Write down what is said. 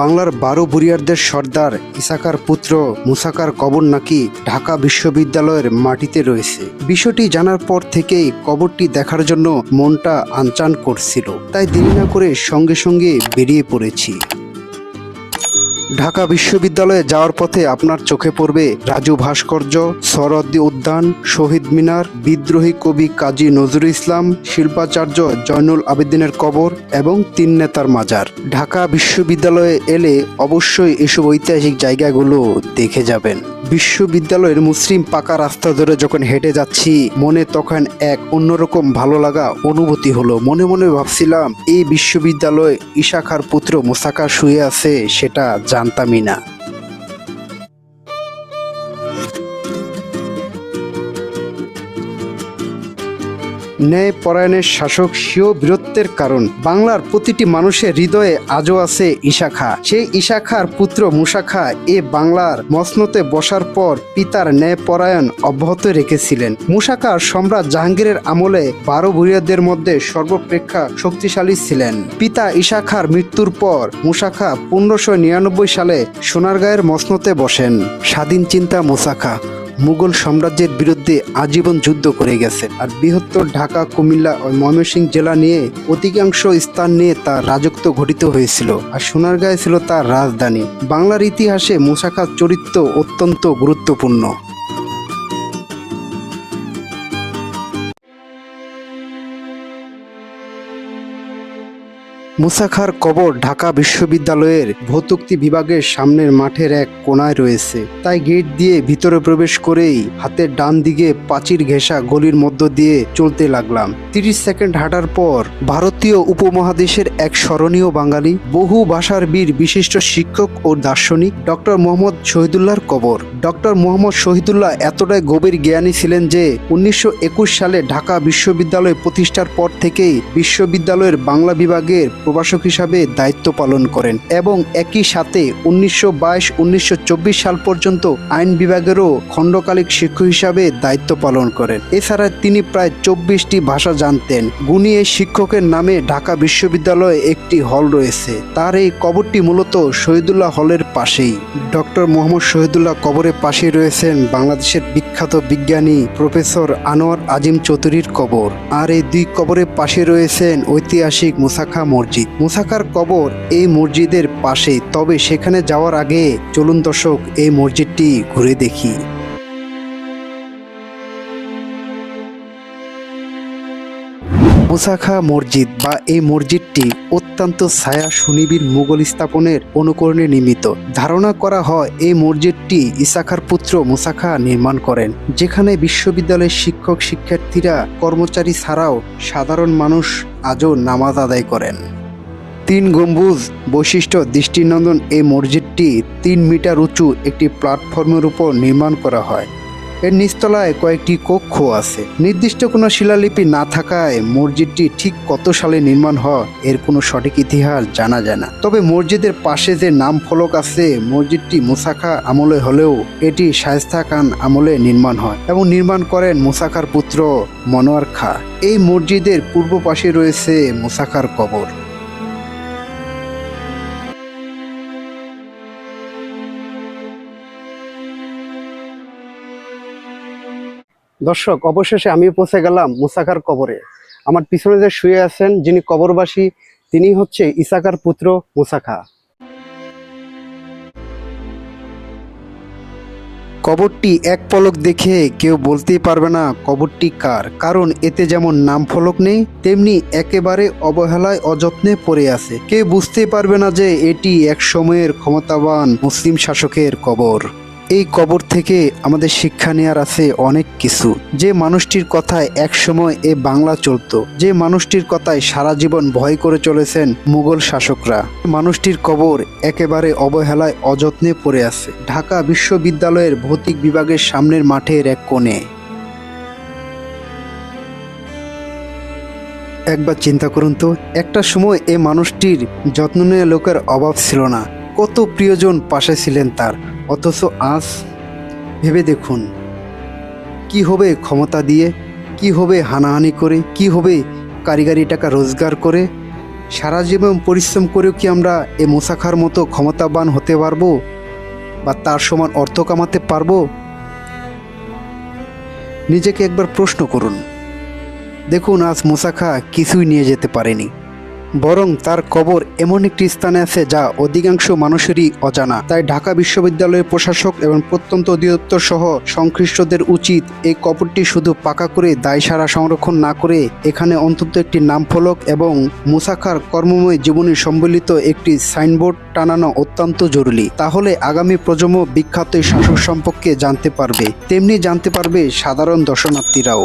বাংলার 12 বুরিয়ারদের সর্দার ইসাখার পুত্র মুসাখার কবর নাকি ঢাকা বিশ্ববিদ্যালয়ের মাটিতে রয়েছে। বিষয়টি জানার পর থেকেই কবরটি দেখার জন্য মনটা আনচান করছিল, তাই দেরি না করে সঙ্গে সঙ্গে বেরিয়ে পড়েছি। ঢাকা বিশ্ববিদ্যালয়ে যাওয়ার পথে আপনার চোখে পড়বে রাজু ভাস্কর্য, সোহরাওয়ার্দী উদ্যান, শহীদ মিনার, বিদ্রোহী কবি কাজী নজরুল ইসলাম, শিল্পাচার্য জয়নুল আবেদিনের কবর এবং 3 নেতার মাজার। ঢাকা বিশ্ববিদ্যালয়ে এলে অবশ্যই এসব ঐতিহাসিক জায়গাগুলো দেখে যাবেন। বিশ্ববিদ্যালয়ের মসৃণ পাকা রাস্তা ধরে যখন হেঁটে যাচ্ছি, মনে তখন এক অন্যরকম ভালো লাগা অনুভূতি হলো। মনে মনে ভাবছিলাম, এই বিশ্ববিদ্যালয়ে ইসাখার পুত্র মুসাখা শুয়ে আছে, সেটা জানতামই না। ন্যায় পরায়ণের শাসক স্বীয় বীরত্বের কারণ বাংলার প্রতিটি মানুষের হৃদয়ে আজও আছে ইসাখা। সেই ইসাখার পুত্র মুসাখা এ বাংলার মসনদে বসার পর পিতার ন্যায় পরায়ণ অব্যাহত রেখেছিলেন। মুসাখা সম্রাট জাহাঙ্গীরের আমলে 12 বুরিয়াদের মধ্যে সর্বাপেক্ষা শক্তিশালী ছিলেন। পিতা ইসাখার মৃত্যুর পর মুসাখা 1599 সালে সোনারগাঁয়ের মসনদে বসেন। স্বাধীন চিন্তা মুসাখা মুঘল সাম্রাজ্যের বিরুদ্ধে আজীবন যুদ্ধ করে গেছে, আর বৃহত্তর ঢাকা, কুমিল্লা ও ময়মনসিংহ জেলা নিয়ে অধিকাংশ স্থান নিয়ে তার রাজত্ব গঠিত হয়েছিল, আর সোনারগাঁয়ে ছিল তার রাজধানী। বাংলার ইতিহাসে মুসাখার চরিত্র অত্যন্ত গুরুত্বপূর্ণ। মুসাখার কবর ঢাকা বিশ্ববিদ্যালয়ের ভৌতোক্তি বিভাগের সামনের মাঠের এক কোণায় রয়েছে। তাই গেট দিয়ে ভিতরে প্রবেশ করেই হাতের ডান দিকে প্রাচীর ঘেঁষা গলির মধ্য দিয়ে চলতে লাগলাম। 30 সেকেন্ড হাঁটার পর ভারতীয় উপমহাদেশের এক স্মরণীয় বাঙালি, বহু ভাষার বীর, বিশিষ্ট শিক্ষক ও দার্শনিক ডক্টর মোহাম্মদ শহীদুল্লাহর কবর। ডক্টর মোহাম্মদ শহীদুল্লাহ এতটাই গভীর জ্ঞানী ছিলেন যে 1921 সালে ঢাকা বিশ্ববিদ্যালয় প্রতিষ্ঠার পর থেকেই বিশ্ববিদ্যালয়ের বাংলা বিভাগের প্রভাষক হিসাবে দায়িত্ব পালন করেন এবং একই সাথে 1922-1924 সাল পর্যন্ত আইন বিভাগেরও খণ্ডকালীন শিক্ষক হিসাবে দায়িত্ব পালন করেন। এছাড়া তিনি প্রায় 24টি ভাষা জানতেন। গুণী এই শিক্ষকের নামে ঢাকা বিশ্ববিদ্যালয়ে একটি হল রয়েছে। তার এই কবরটি মূলত শহীদুল্লাহ হলের পাশেই। ডক্টর মোহাম্মদ শহীদুল্লাহ কবরের পাশেই রয়েছেন বাংলাদেশের বিখ্যাত বিজ্ঞানী প্রফেসর আনোয়ার আজিম চৌধুরীর কবর, আর এই 2 কবরের পাশে রয়েছেন ঐতিহাসিক মুসাখা মসজিদ। মুসাখার কবর এই মসজিদের পাশে, তবে সেখানে যাওয়ার আগে চলুন দর্শক এই মসজিদটি ঘুরে দেখি। মুসাখা মসজিদ বা এই মসজিদটি অত্যন্ত ছায়া সুনিবিড় মুঘল স্থাপনের অনুকরণে নির্মিত। ধারণা করা হয় এই মসজিদটি ইসাখার পুত্র মুসাখা নির্মাণ করেন, যেখানে বিশ্ববিদ্যালয়ের শিক্ষক, শিক্ষার্থীরা, কর্মচারী ছাড়াও সাধারণ মানুষ আজও নামাজ আদায় করেন। 3 গম্বুজ বৈশিষ্ট্য দৃষ্টিনন্দন এই মসজিদটি 3 মিটার উঁচু একটি প্ল্যাটফর্মের উপর নির্মাণ করা হয়। এর নিচতলায় কয়েকটি কক্ষ আছে। নির্দিষ্ট কোনো শিলালিপি না থাকায় মসজিদটি ঠিক কত সালে নির্মাণ হয় এর কোনো সঠিক ইতিহাস জানা যায় না। তবে মসজিদের পাশে যে নাম ফলক আছে, মসজিদটি মুসাখা আমলে হলেও এটি শায়েস্তা খান আমলে নির্মাণ হয় এবং নির্মাণ করেন মুসাখার পুত্র মনোয়ার খাঁ। এই মসজিদের পূর্ব পাশে রয়েছে মুসাখার কবর। দর্শক, অবশেষে আমি পৌঁছে গেলাম মুসাখার কবরে। আমার পিছনে যে শুয়ে আছেন যিনি কবরবাসী, তিনি হচ্ছে ইসাখার পুত্র মুসাখা। কবরটি এক পলক দেখে কেউ বলতেই পারবে না কবরটি কার, কারণ এতে যেমন নাম ফলক নেই, তেমনি একেবারে অবহেলায় অযত্নে পড়ে আছে। কেউ বুঝতেই পারবে না যে এটি এক সময়ের ক্ষমতাবান মুসলিম শাসকের কবর। এই কবর থেকে আমাদের শিক্ষা নেওয়ার আছে অনেক কিছু। যে মানুষটির কথায় এক সময় এ বাংলা চলত, যে মানুষটির কথায় সারা জীবন ভয় করে চলেছেন মুঘল শাসকরা, মানুষটির কবর একেবারে অবহেলায় অযত্নে পড়ে আছে ঢাকা বিশ্ববিদ্যালয়ের ভৌতিক বিভাগের সামনের মাঠের এক কোণে। একবার চিন্তা করুন তো, একটা সময় এ মানুষটির যত্ন নেওয়া লোকের অভাব ছিল না, কত প্রিয়জন পাশে ছিলেন তার, অথচ আজ ভেবে দেখুন কি হবে ক্ষমতা দিয়ে, কি হবে হানাহানি করে, কি হবে কারিগরি টাকা রোজগার করে। সারা জীবন পরিশ্রম করেও কি আমরা এ মুসাখার মতো ক্ষমতাবান হতে পারবো বা তার সমান অর্থ কামাতে পারবো? নিজেকে একবার প্রশ্ন করুন। দেখুন, আজ মুসাখা কিছুই নিয়ে যেতে পারেনি, বরং তার কবর এমন একটি স্থানে আছে যা অধিকাংশ মানুষেরই অজানা। তাই ঢাকা বিশ্ববিদ্যালয়ের প্রশাসক এবং প্রত্যন্ত অধিদপ্তর সহ সংশ্লিষ্টদের উচিত এই কবরটি শুধু পাকা করে দায়সারা সংরক্ষণ না করে এখানে অন্তত একটি নামফলক এবং মুসাখার কর্মময় জীবনী সম্বলিত একটি সাইনবোর্ড টানানো অত্যন্ত জরুরি। তাহলে আগামী প্রজন্ম বিখ্যাত এই শাসক সম্পর্কে জানতে পারবে, তেমনি জানতে পারবে সাধারণ দর্শনার্থীরাও।